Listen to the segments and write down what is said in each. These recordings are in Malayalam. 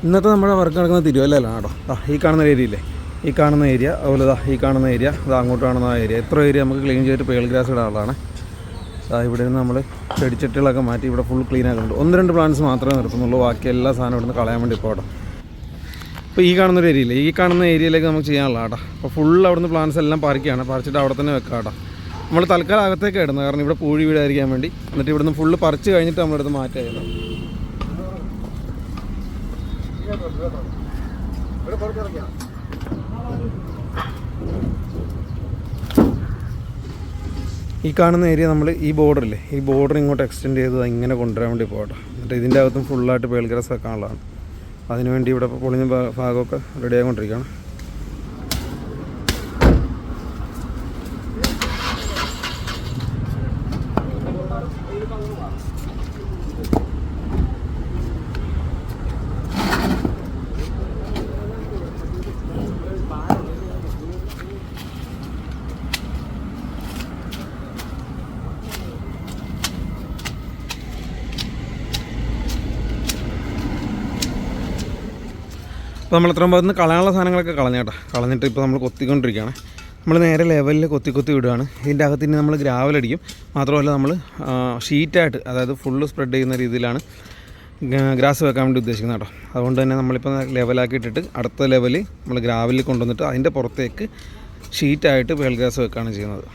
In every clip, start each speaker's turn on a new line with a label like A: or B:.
A: ഇന്നത്തെ നമ്മുടെ വർക്ക് നടക്കുന്ന തിരുവല്ലയിലാണ് കേട്ടോ. ഈ കാണുന്ന ഏരിയയില്ലേ, ഈ കാണുന്ന ഏരിയ, അതുപോലെ ഈ കാണുന്ന ഏരിയ, അങ്ങോട്ട് കാണുന്ന ഏരിയ, എത്ര ഏരിയ നമുക്ക് ക്ലീൻ ചെയ്തിട്ട് പേൾ ഗ്രാസ് ഇടാനുള്ളതാണ്. ഇവിടെ നിന്ന് നമ്മൾ ചെടിച്ചട്ടികളൊക്കെ മാറ്റി ഇവിടെ ഫുൾ ക്ലീൻ ആക്കുന്നുണ്ട്. 1-2 പ്ലാന്റ്സ് മാത്രമേ നിർത്തുന്നുള്ളൂ, ബാക്കി എല്ലാ സാധനവും ഇവിടെ നിന്ന് കളയാൻ വേണ്ടി ഇപ്പോൾ കേട്ടോ. അപ്പോൾ ഈ കാണുന്നൊരു ഏരിയയില്ലേ, ഈ കാണുന്ന ഏരിയയിലേക്ക് നമുക്ക് ചെയ്യാനുള്ള കേട്ടോ. അപ്പോൾ ഫുൾ അവിടുന്ന് പ്ലാന്റ്സ് എല്ലാം പറിക്കുകയാണ്, പറിച്ചിട്ട് അവിടെ തന്നെ വെക്കാം കേട്ടോ. നമ്മൾ തൽക്കാലം അകത്തേക്ക് ഇടുന്നത്, കാരണം ഇവിടെ പൂഴി വീടായിരിക്കാൻ വേണ്ടി. എന്നിട്ട് ഇവിടുന്ന് ഫുള്ള് പറിച്ച് കഴിഞ്ഞിട്ട് നമ്മളെടുത്ത് മാറ്റായിരുന്നു. ഈ കാണുന്ന ഏരിയ നമ്മൾ ഈ ബോർഡറില്ലേ, ഈ ബോർഡർ ഇങ്ങോട്ട് എക്സ്റ്റെൻഡ് ചെയ്ത് ഇങ്ങനെ കൊണ്ടുവരാൻ വേണ്ടി പോകട്ടെ. എന്നിട്ട് ഇതിൻ്റെ അകത്തും ഫുള്ളായിട്ട് പേൾ ഗ്രാസ് വെക്കാനുള്ളതാണ്. അതിനുവേണ്ടി ഇവിടെ ഇപ്പോൾ പൊളിഞ്ഞ ഭാഗമൊക്കെ റെഡി ആയിക്കൊണ്ടിരിക്കുകയാണ്. അപ്പോൾ നമ്മൾ എത്രയും ഭാഗത്ത് നിന്ന് കളയാനുള്ള സാധനങ്ങളൊക്കെ കളഞ്ഞേട്ടാ. കളഞ്ഞിട്ട് ഇപ്പോൾ നമ്മൾ കൊത്തിക്കൊണ്ടിരിക്കുകയാണ്. നമ്മൾ നേരെ ലെവലിൽ കൊത്തി വിടുകയാണ്. ഇതിൻ്റെ അകത്ത് ഇനി നമ്മൾ ഗ്രാവലടിക്കും. മാത്രമല്ല നമ്മൾ ഷീറ്റായിട്ട്, അതായത് ഫുള്ള് സ്പ്രെഡ് ചെയ്യുന്ന രീതിയിലാണ് ഗ്രാസ് വെക്കാൻ വേണ്ടി ഉദ്ദേശിക്കുന്നത് കേട്ടോ. അതുകൊണ്ട് തന്നെ നമ്മളിപ്പോൾ ലെവലാക്കി ഇട്ടിട്ട് അടുത്ത ലെവലിൽ നമ്മൾ ഗ്രാവലിൽ കൊണ്ടുവന്നിട്ട് അതിൻ്റെ പുറത്തേക്ക് ഷീറ്റായിട്ട് പേൾ ഗ്രാസ് വെക്കുകയാണ് ചെയ്യുന്നത്.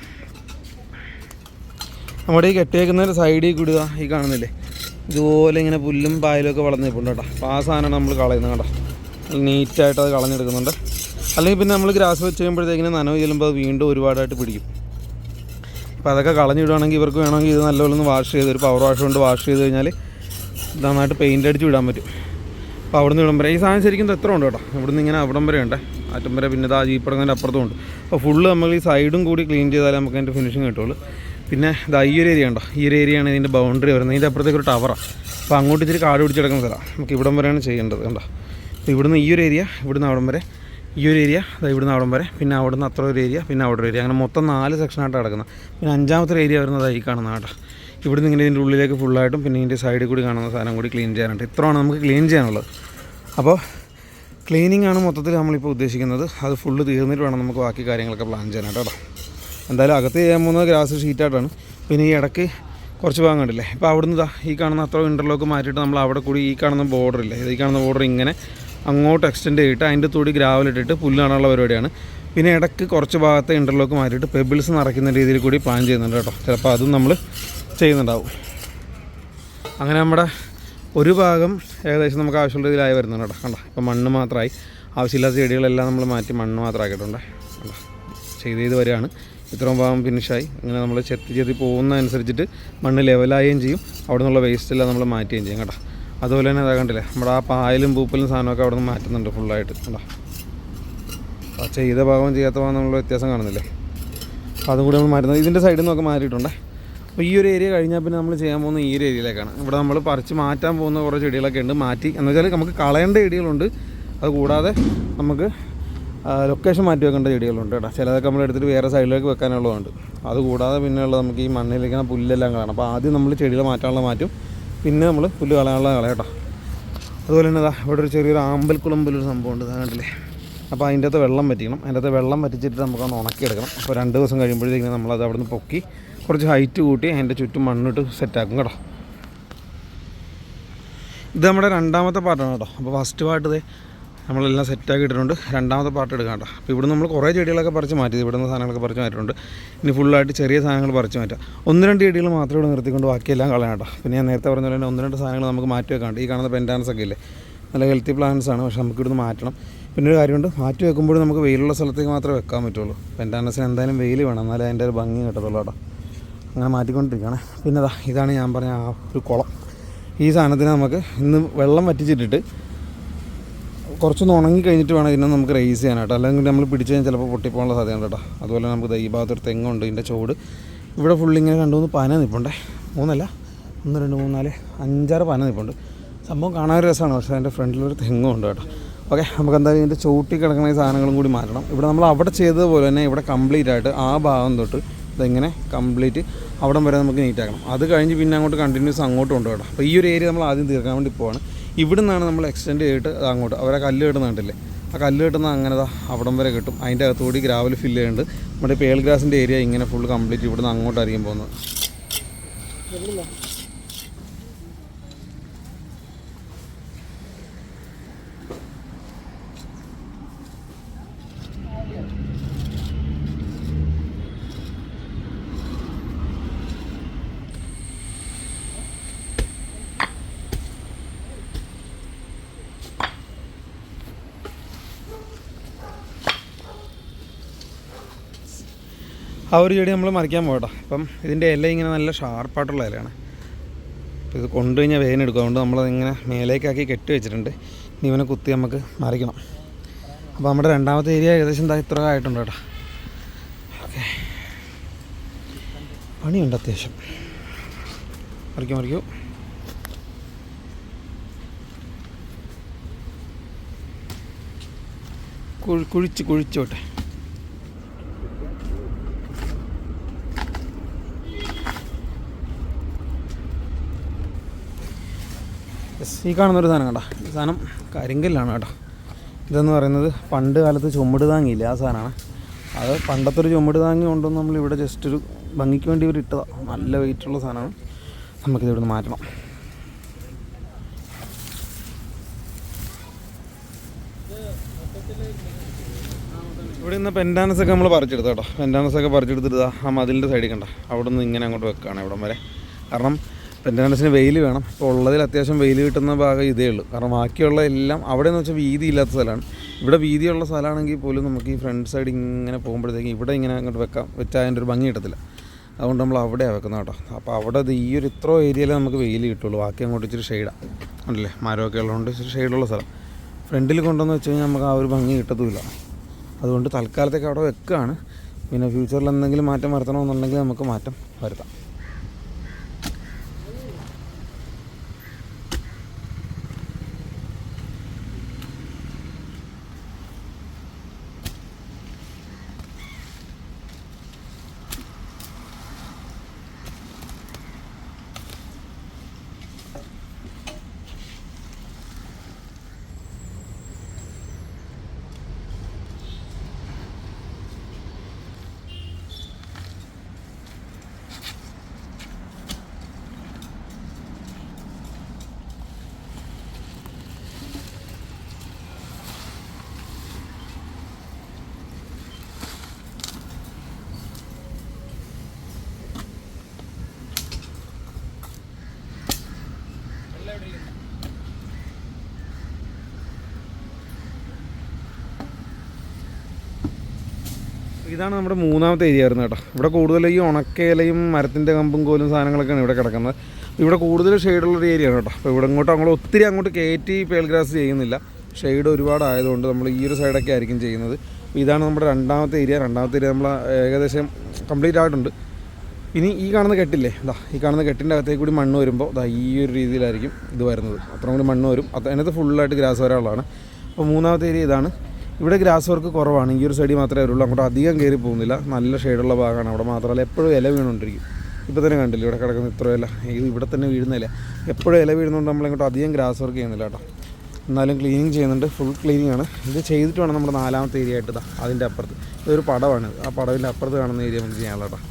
A: നമ്മുടെ ഈ കെട്ടിയേക്കുന്നതിൻ്റെ സൈഡിൽ കൂടി ഈ കാണുന്നില്ലേ, ഇതുപോലെ ഇങ്ങനെ പുല്ലും പായലും ഒക്കെ വളർന്ന് നിൽപ്പുണ്ട് കേട്ടോ. അപ്പോൾ ആ സാധനമാണ് നമ്മൾ കളയുന്നത് കേട്ടോ. നീറ്റായിട്ട് അത് കളഞ്ഞെടുക്കുന്നുണ്ട്. അല്ലെങ്കിൽ പിന്നെ നമ്മൾ ഗ്രാസ് വെച്ച് കഴിയുമ്പോഴത്തേക്കിന് നനവ് ചെല്ലുമ്പോൾ അത് വീണ്ടും ഒരുപാടായിട്ട് പിടിക്കും. അപ്പോൾ അതൊക്കെ കളഞ്ഞിടുകയാണെങ്കിൽ ഇവർക്ക് വേണമെങ്കിൽ ഇത് നല്ലപോലെ ഒന്ന് വാഷ് ചെയ്ത്, ഒരു പവർ വാഷ് കൊണ്ട് വാഷ് ചെയ്ത് കഴിഞ്ഞാൽ നന്നായിട്ട് പെയിൻ്റ് അടിച്ച് വിടാൻ പറ്റും. അപ്പോൾ അവിടുന്ന് ഇവിടം വരെ ഈ സാധനം ശരിക്കും എത്ര ഉണ്ട് കേട്ടോ. ഇവിടുന്ന് ഇങ്ങനെ അവിടം വരെ ഉണ്ട്, അറ്റം വരെ, പിന്നെ ആ ജീപ്പടങ്ങൻ്റെ അപ്പുറത്തും ഉണ്ട്. അപ്പോൾ ഫുള്ള് നമ്മൾ ഈ സൈഡും കൂടി ക്ലീൻ ചെയ്താലേ നമുക്ക് അതിൻ്റെ ഫിനിഷിങ് കിട്ടുള്ളൂ. പിന്നെ ഈ ഒരു ഏരിയ ഉണ്ടോ, ഈ ഒരു ഏരിയയാണ് ഇതിൻ്റെ ബൗണ്ടറി വരുന്നത്. ഇതിൻ്റെ അപ്പുറത്തേക്ക് ഒരു ടവറാണ്. അപ്പോൾ അങ്ങോട്ട് ഇച്ചിരി കാട് പിടിച്ചെടുക്കുന്ന സ്ഥലമാണ്. നമുക്ക് ഇവിടം വരെയാണ് ചെയ്യേണ്ടത് കണ്ടോ. അപ്പോൾ ഇവിടുന്ന് ഈ ഒരു ഏരിയ, ഇവിടുന്ന് അവിടം വരെ, ഈ ഒരു ഏരിയ, ഇവിടുന്ന് അവിടം വരെ, പിന്നെ അവിടുന്ന് അത്ര ഒരു ഏരിയ, പിന്നെ അവിടെ ഒരു ഏരിയ, അങ്ങനെ മൊത്തം 4 സെക്ഷനായിട്ട് കിടക്കുന്നത്. പിന്നെ 5ാമത്തെ ഏരിയ വരുന്നത് ഈ കാണുന്ന കേട്ടോ. ഇവിടുന്ന് ഇങ്ങനെ ഇതിൻ്റെ ഉള്ളിലേക്ക് ഫുള്ളായിട്ടും പിന്നെ ഇതിൻ്റെ സൈഡിൽ കൂടി കാണുന്ന സാധനം കൂടി ക്ലീൻ ചെയ്യാനുണ്ട്. ഇത്രയാണ് നമുക്ക് ക്ലീൻ ചെയ്യാനുള്ളത്. അപ്പോൾ ക്ലീനിങ് ആണ് മൊത്തത്തിൽ നമ്മളിപ്പോൾ ഉദ്ദേശിക്കുന്നത്. അത് ഫുള്ള് തീർന്നിട്ട് വേണം നമുക്ക് ബാക്കി കാര്യങ്ങളൊക്കെ പ്ലാൻ ചെയ്യാനായിട്ട് കേട്ടോ. എന്തായാലും അകത്ത് ചെയ്യാൻ പോകുന്നത് ഗ്രാസ് ഷീറ്റായിട്ടാണ്. പിന്നെ ഈ ഇടയ്ക്ക് കുറച്ച് ഭാഗം കണ്ടില്ലേ, ഇപ്പോൾ അവിടുന്ന് ഈ കാണുന്ന അത്ര ഇൻ്റർലോക്ക് മാറ്റിയിട്ട് നമ്മൾ അവിടെ കൂടി ഈ കാണുന്ന ബോർഡറില്ലേ, ഈ കാണുന്ന ബോർഡർ ഇങ്ങനെ അങ്ങോട്ട് എക്സ്റ്റെൻഡ് ചെയ്തിട്ട് അതിൻ്റെ തൂടി ഗ്രാവലിട്ടിട്ട് പുല്ല് കാണാനുള്ള പരിപാടിയാണ്. പിന്നെ ഇടയ്ക്ക് കുറച്ച് ഭാഗത്തെ ഇൻ്റർലോക്ക് മാറ്റിയിട്ട് പെബിൾസ് നിറയ്ക്കുന്ന രീതിയിൽ കൂടി പ്ലാൻ ചെയ്യുന്നുണ്ട് കേട്ടോ. ചിലപ്പോൾ അതും നമ്മൾ ചെയ്യുന്നുണ്ടാവും. അങ്ങനെ നമ്മുടെ ഒരു ഭാഗം ഏകദേശം നമുക്ക് ആവശ്യമുള്ള രീതിയിലായി വരുന്നുണ്ട് കേട്ടോ. കണ്ടോ, ഇപ്പോൾ മണ്ണ് മാത്രമായി, ആവശ്യമില്ലാത്ത ചെടികളെല്ലാം നമ്മൾ മാറ്റി മണ്ണ് മാത്രമാക്കിയിട്ടുണ്ട്. കണ്ടോ, ചെയ്ത് വരികയാണ്. ഇത്രയും ഭാഗം ഫിനിഷായി. അങ്ങനെ നമ്മൾ ചെത്തി പോകുന്നതനുസരിച്ചിട്ട് മണ്ണ് ലെവലാവുകയും ചെയ്യും. അവിടെ നിന്നുള്ള വേസ്റ്റെല്ലാം നമ്മൾ മാറ്റുകയും ചെയ്യും കേട്ടോ. അതുപോലെ തന്നെ അതാ കണ്ടില്ലേ, നമ്മുടെ ആ പായലും പൂപ്പലും സാധനമൊക്കെ അവിടെ നിന്ന് മാറ്റുന്നുണ്ട് ഫുള്ളായിട്ട് കേട്ടോ. ആ ചെയ്ത ഭാഗം ചെയ്യാത്ത ഭാഗം നമ്മൾ വ്യത്യാസം കാണുന്നില്ലേ, അപ്പോൾ അതും കൂടി നമ്മൾ മാറ്റുന്നത്. ഇതിൻ്റെ സൈഡിൽ നിന്നൊക്കെ മാറ്റിയിട്ടുണ്ട്. അപ്പോൾ ഈ ഒരു ഏരിയ കഴിഞ്ഞാൽ പിന്നെ നമ്മൾ ചെയ്യാൻ പോകുന്ന ഈ ഒരു ഏരിയയിലേക്കാണ്. ഇവിടെ നമ്മൾ പറിച്ച് മാറ്റാൻ പോകുന്ന കുറേ ചെടികളൊക്കെ ഉണ്ട്. മാറ്റി എന്ന് വെച്ചാൽ നമുക്ക് കളയേണ്ട ചെടികളുണ്ട്, അതുകൂടാതെ നമുക്ക് ലൊക്കേഷൻ മാറ്റി വെക്കേണ്ട ചെടികളുണ്ട് കേട്ടോ. ചിലതൊക്കെ നമ്മൾ എടുത്തിട്ട് വേറെ സൈഡിലേക്ക് വെക്കാനുള്ളതുണ്ട്. അതുകൂടാതെ പിന്നെയുള്ളത് നമുക്ക് ഈ മണ്ണിലേക്കാണ് പുല്ലെല്ലാം കാണാം. അപ്പോൾ ആദ്യം നമ്മൾ ചെടികൾ മാറ്റാനുള്ള മാറ്റും, പിന്നെ നമ്മൾ പുല്ല് കളയാനുള്ള കളയാം കേട്ടോ. അതുപോലെ തന്നെ ഇവിടെ ഒരു ചെറിയൊരു ആമ്പൽക്കുളമ്പിലൊരു സംഭവം ഉണ്ട്, കണ്ടില്ലേ. അപ്പോൾ അതിൻ്റെ അകത്ത് വെള്ളം വറ്റിക്കണം. അതിൻ്റെ അകത്ത് വെള്ളം വറ്റിച്ചിട്ട് നമുക്കൊന്ന് ഉണക്കിയെടുക്കണം. അപ്പോൾ 2 ദിവസം കഴിയുമ്പോഴത്തേക്കും നമ്മളത് അവിടെ നിന്ന് പൊക്കി കുറച്ച് ഹൈറ്റ് കൂട്ടി അതിൻ്റെ ചുറ്റും മണ്ണിട്ട് സെറ്റാക്കും കേട്ടോ. ഇത് നമ്മുടെ 2ാമത്തെ പാർട്ടാണ് കേട്ടോ. അപ്പോൾ ഫസ്റ്റ് പാർട്ട് നമ്മളെല്ലാം സെറ്റാക്കി ഇട്ടിട്ടുണ്ട്. 2ാമത്തെ പാർട്ട് എടുക്കാം കേട്ടോ. അപ്പോൾ ഇവിടെ നമ്മൾ കുറേ ചെടികളൊക്കെ പറിച്ച് മാറ്റി, ഇവിടെ നിന്ന് സാധനങ്ങളൊക്കെ പറിച്ച് മാറ്റിയിട്ടുണ്ട്. ഇനി ഫുള്ളായിട്ട് ചെറിയ സാധനങ്ങൾ പറിച്ച് മാറ്റാം. 1-2 ചെടികൾ മാത്രമേ ഇവിടെ നിർത്തിക്കൊണ്ട് ബാക്കിയെല്ലാം കളയാം കേട്ടോ. പിന്നെ ഞാൻ നേരത്തെ പറഞ്ഞ പോലെ തന്നെ 1-2 സാധനങ്ങൾ നമുക്ക് മാറ്റി വെക്കാണ്ട്. ഈ കാണുന്ന പെൻറ്റാനസ് ഒക്കെ ഇല്ലേ, നല്ല ഹെൽത്തി പ്ലാന്റ്സ് ആണ്, പക്ഷേ നമുക്ക് ഇവിടുന്ന് മാറ്റണം. പിന്നെ ഒരു കാര്യമുണ്ട്, മാറ്റി വെക്കുമ്പോൾ നമുക്ക് വെയിലുള്ള സ്ഥലത്തേക്ക് മാത്രമേ വെക്കാൻ പറ്റുള്ളൂ. പെൻറ്റാനസിന് എന്തായാലും വെയിൽ വേണം, എന്നാലേ അതിൻ്റെ ഒരു ഭംഗി കിട്ടത്തുള്ളൂ കേട്ടോ. അങ്ങനെ മാറ്റിക്കൊണ്ടിരിക്കുകയാണ്. പിന്നെ ഇതാണ് ഞാൻ പറഞ്ഞ ആ ഒരു കുളം. ഈ സാധനത്തിന് നമുക്ക് ഇന്ന് വെള്ളം വറ്റിച്ചിട്ടിട്ട് കുറച്ചൊന്ന് ഉണങ്ങി കഴിഞ്ഞിട്ട് വേണം ഇതിനെ നമുക്ക് റേസ് ചെയ്യാനായിട്ട്. അല്ലെങ്കിൽ നമ്മൾ പിടിച്ച് കഴിഞ്ഞാൽ ചിലപ്പോൾ പൊട്ടിപ്പോകാനുള്ള സാധ്യത കേട്ടോ. അതുപോലെ നമുക്ക് ഈ ഭാഗത്തൊരു തെങ്ങുണ്ട്, ഇതിൻ്റെ ചോട് ഇവിടെ ഫുള്ളിങ്ങനെ 2-3 പന നിൽപ്പുണ്ടേ. 3 അല്ല, 1 2 3 4 5 6 പന നിൽപ്പുണ്ട്. സംഭവം കാണാൻ ഒരു രസമാണ്, പക്ഷേ അതിൻ്റെ ഫ്രണ്ടിലൊരു തെങ്ങും ഉണ്ട് കേട്ടോ. ഓക്കെ, നമുക്ക് എന്തായാലും ഇതിൻ്റെ ചൂട്ടി കിടക്കുന്ന ഈ സാധനങ്ങളും കൂടി മാറ്റണം. ഇവിടെ നമ്മൾ അവിടെ ചെയ്തതുപോലെ തന്നെ ഇവിടെ കംപ്ലീറ്റ് ആയിട്ട് ആ ഭാഗം തൊട്ട് ഇതെങ്ങനെ കംപ്ലീറ്റ് അവിടം വരെ നമുക്ക് നീറ്റാക്കണം. അത് കഴിഞ്ഞ് പിന്നെ അങ്ങോട്ട് കണ്ടിന്യൂസ് അങ്ങോട്ടും ഉണ്ട് കേട്ടോ. അപ്പോൾ ഈ ഒരു ഏരിയ നമ്മൾ ആദ്യം തീർക്കാൻ വേണ്ടി പോവാണ്. ഇവിടെ നിന്നാണ് നമ്മൾ എക്സ്റ്റെൻഡ് ചെയ്തിട്ട് അങ്ങോട്ട് അവരെ കല്ല് കെട്ടുന്നുണ്ടല്ലേ, ആ കല്ല് കെട്ടുന്ന അങ്ങനെ അവിടം വരെ കിട്ടും. അതിൻ്റെ അകത്തുകൂടി ഗ്രാവൽ ഫില്ല് ചെയ്യുന്നുണ്ട്. നമ്മുടെ പേൾ ഗ്രാസിൻ്റെ ഏരിയ ഇങ്ങനെ ഫുൾ കംപ്ലീറ്റ് ഇവിടെ നിന്ന് അങ്ങോട്ടായിരിക്കും പോകുന്നത്. ആ ഒരു ചെടി നമ്മൾ മറിക്കാൻ പോകട്ടോ. അപ്പം ഇതിൻ്റെ ഇല ഇങ്ങനെ നല്ല ഷാർപ്പായിട്ടുള്ള ഇലയാണ്. അപ്പോൾ ഇത് കൊണ്ടുകഴിഞ്ഞാൽ വേദനെടുക്കും. അതുകൊണ്ട് നമ്മളതിങ്ങനെ മേലേക്കാക്കി കെട്ടി വെച്ചിട്ടുണ്ട്. ഇനി ഇവനെ കുത്തി നമുക്ക് മറിക്കണം. അപ്പോൾ നമ്മുടെ രണ്ടാമത്തെ ഏരിയ ഏകദേശം ഇത്ര ആയിട്ടുണ്ട് കേട്ടോ. ഓക്കെ, പണിയുണ്ട് അത്യാവശ്യം. മറിക്കൂ. കുഴിച്ചോട്ടെ. ഈ കാണുന്നൊരു സാധനം കണ്ടോ, ഈ സാധനം കരിങ്കല്ലാണ് കേട്ടോ. ഇതെന്ന് പറയുന്നത് പണ്ട് കാലത്ത് ചുമട് താങ്ങിയില്ല, ആ സാധനമാണ്. അത് പണ്ടത്തെ ഒരു ചുമട് താങ്ങി കൊണ്ടൊന്നും നമ്മളിവിടെ ജസ്റ്റ് ഒരു ഭംഗിക്ക് വേണ്ടി ഇവർ ഇട്ടതാണ്. നല്ല വെയിറ്റുള്ള സാധനമാണ്. നമുക്കിത് ഇവിടെ നിന്ന് മാറ്റണം. ഇവിടെ നിന്ന് പെൻഡാനസൊക്കെ നമ്മൾ പറിച്ചെടുത്ത കേട്ടോ. പെൻഡാനസൊക്കെ പറിച്ചെടുത്തിട്ട് ആ മതിലിൻ്റെ സൈഡിൽ കണ്ട അവിടെ നിന്ന് ഇങ്ങനെ അങ്ങോട്ട് വെക്കുകയാണ് ഇവിടം വരെ. കാരണം പെൻഡാനസിന് വെയിൽ വേണം. ഇപ്പോൾ ഉള്ളതിൽ അത്യാവശ്യം വെയിൽ കിട്ടുന്ന ഭാഗം ഇതേ ഉള്ളൂ. കാരണം ബാക്കിയുള്ള എല്ലാം അവിടെ എന്ന് വെച്ചാൽ വീതി ഇല്ലാത്ത സ്ഥലമാണ്. ഇവിടെ വീതിയുള്ള സ്ഥലമാണെങ്കിൽ പോലും നമുക്ക് ഈ ഫ്രണ്ട് സൈഡ് ഇങ്ങനെ പോകുമ്പോഴത്തേക്കും ഇവിടെ ഇങ്ങനെ അങ്ങോട്ട് വെച്ചാൽ അതിൻ്റെ ഒരു ഭംഗി കിട്ടത്തില്ല. അതുകൊണ്ട് നമ്മൾ അവിടെയാണ് വെക്കുന്നത് കേട്ടോ. അപ്പോൾ അവിടെ ഈ ഒരു ഇത്ര ഏരിയയിലേ നമുക്ക് വെയിൽ കിട്ടുള്ളൂ. ബാക്കി അങ്ങോട്ട് ഇച്ചിരി ഷെയ്ഡാണ് ഉണ്ടല്ലേ, മരമൊക്കെ ഉള്ളതുകൊണ്ട് ഇച്ചിരി ഷെയ്ഡുള്ള സ്ഥലം. ഫ്രണ്ടിൽ കൊണ്ടുവന്ന് വെച്ച് കഴിഞ്ഞാൽ നമുക്ക് ആ ഒരു ഭംഗി കിട്ടത്തുമില്ല. അതുകൊണ്ട് തൽക്കാലത്തേക്ക് അവിടെ വെക്കുകയാണ്. പിന്നെ ഫ്യൂച്ചറിൽ എന്തെങ്കിലും മാറ്റം വരുത്തണമെന്നുണ്ടെങ്കിൽ നമുക്ക് മാറ്റം വരുത്താം. ഇതാണ് നമ്മുടെ മൂന്നാമത്തെ ഏരിയ ആയിരുന്നു കേട്ടോ. ഇവിടെ കൂടുതൽ ഈ ഉണക്കയിലയും മരത്തിൻ്റെ കമ്പും കോലും സാധനങ്ങളൊക്കെയാണ് ഇവിടെ കിടക്കുന്നത്. ഇവിടെ കൂടുതൽ ഷെയ്ഡുള്ളൊരു ഏരിയയാണ് കേട്ടോ. അപ്പോൾ ഇവിടെ അങ്ങോട്ട് ഒത്തിരി അങ്ങോട്ട് കയറ്റി പേൾ ഗ്രാസ് ചെയ്യുന്നില്ല. ഷെയ്ഡ് ഒരുപാട് ആയതുകൊണ്ട് നമ്മൾ ഈ ഒരു സൈഡൊക്കെ ആയിരിക്കും ചെയ്യുന്നത്. ഇതാണ് നമ്മുടെ രണ്ടാമത്തെ ഏരിയ നമ്മൾ ഏകദേശം കംപ്ലീറ്റ് ആയിട്ടുണ്ട്. ഇനി ഈ കാണുന്ന കെട്ടില്ലേ, ഈ കാണുന്ന കെട്ടിൻ്റെ അകത്തേക്ക് കൂടി മണ്ണ് വരുമ്പോൾ ഈ ഒരു രീതിയിലായിരിക്കും ഇത് വരുന്നത്. അത്രയും കൂടി മണ്ണ് വരും. അതിനകത്ത് ഫുള്ളായിട്ട് ഗ്രാസ് വരാനുള്ളതാണ്. അപ്പോൾ മൂന്നാമത്തെ ഏരിയ ഇതാണ്. ഇവിടെ ഗ്രാസ് വർക്ക് കുറവാണ്. ഈ ഒരു സൈഡിൽ മാത്രമേ വരുള്ളൂ. അങ്ങോട്ട് അധികം കയറി പോകുന്നില്ല. നല്ല ഷെയ്ഡുള്ള ഭാഗമാണ്. അവിടെ മാത്രമല്ല എപ്പോഴും ഇല വീണുകൊണ്ടിരിക്കും. ഇപ്പോൾ തന്നെ കണ്ടില്ല ഇവിടെ കിടക്കുന്ന ഇത്ര ഇല, ഇത് ഇവിടെ തന്നെ വീഴുന്നില്ല. എപ്പോഴും ഇല വീഴുന്നതുകൊണ്ട് നമ്മളിങ്ങോട്ട് അധികം ഗ്രാസ് വർക്ക് ചെയ്യുന്നില്ല കേട്ടോ. എന്നാലും ക്ലീനിങ് ചെയ്യുന്നുണ്ട്. ഫുൾ ക്ലീനിങ് ആണ്. ഇത് ചെയ്തിട്ട് വേണം നമ്മുടെ നാലാമത്തെ ഏരിയ ആയിട്ട് അതിൻ്റെ അപ്പുറത്ത് ഇതൊരു പടവാണ്. ആ പടവിൻ്റെ അപ്പുറത്ത് കാണുന്ന ഏരിയ നമുക്ക് ചെയ്യാനുള്ള കേട്ടോ.